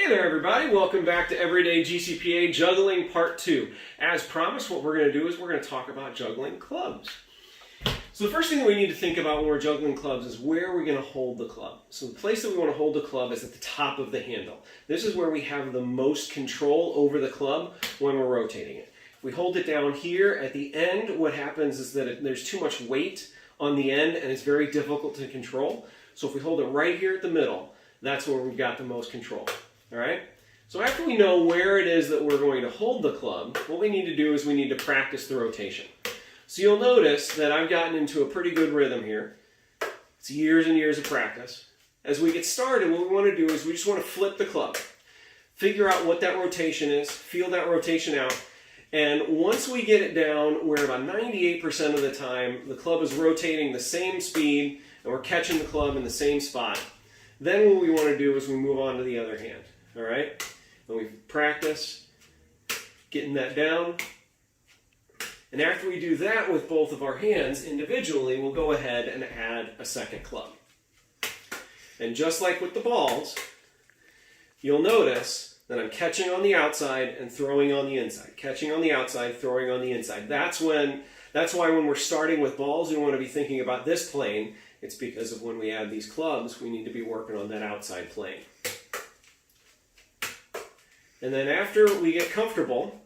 Hey there everybody, welcome back to Everyday GCPA Juggling Part 2. As promised, what we're going to do is we're going to talk about juggling clubs. So the first thing that we need to think about when we're juggling clubs is where are we going to hold the club. So the place that we want to hold the club is at the top of the handle. This is where we have the most control over the club when we're rotating it. If we hold it down here at the end, what happens is that there's too much weight on the end and it's very difficult to control. So if we hold it right here at the middle, that's where we've got the most control. All right? So after we know where it is that we're going to hold the club, what we need to do is we need to practice the rotation. So you'll notice that I've gotten into a pretty good rhythm here. It's years and years of practice. As we get started, what we want to do is we just want to flip the club. Figure out what that rotation is, feel that rotation out, and once we get it down where about 98% of the time the club is rotating the same speed and we're catching the club in the same spot, then what we want to do is we move on to the other hand. All right? And we practice getting that down. And after we do that with both of our hands individually, we'll go ahead and add a second club. And just like with the balls, you'll notice that I'm catching on the outside and throwing on the inside. Catching on the outside, throwing on the inside. That's why when we're starting with balls, we want to be thinking about this plane. It's because of when we add these clubs, we need to be working on that outside plane. And then after we get comfortable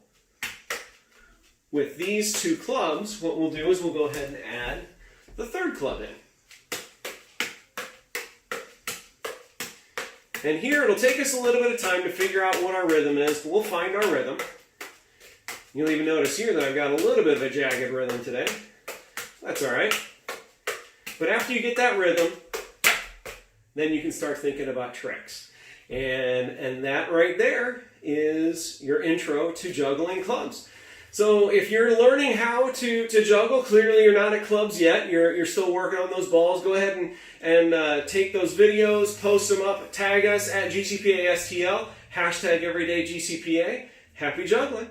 with these two clubs, what we'll do is we'll go ahead and add the third club in. And here it'll take us a little bit of time to figure out what our rhythm is, but we'll find our rhythm. You'll even notice here that I've got a little bit of a jagged rhythm today. That's all right. But after you get that rhythm, then you can start thinking about tricks. And that right there is your intro to juggling clubs. So if you're learning how to juggle, clearly you're not at clubs yet, you're still working on those balls, go ahead and take those videos, post them up, tag us at GCPA STL, #EverydayGCPA. Happy juggling!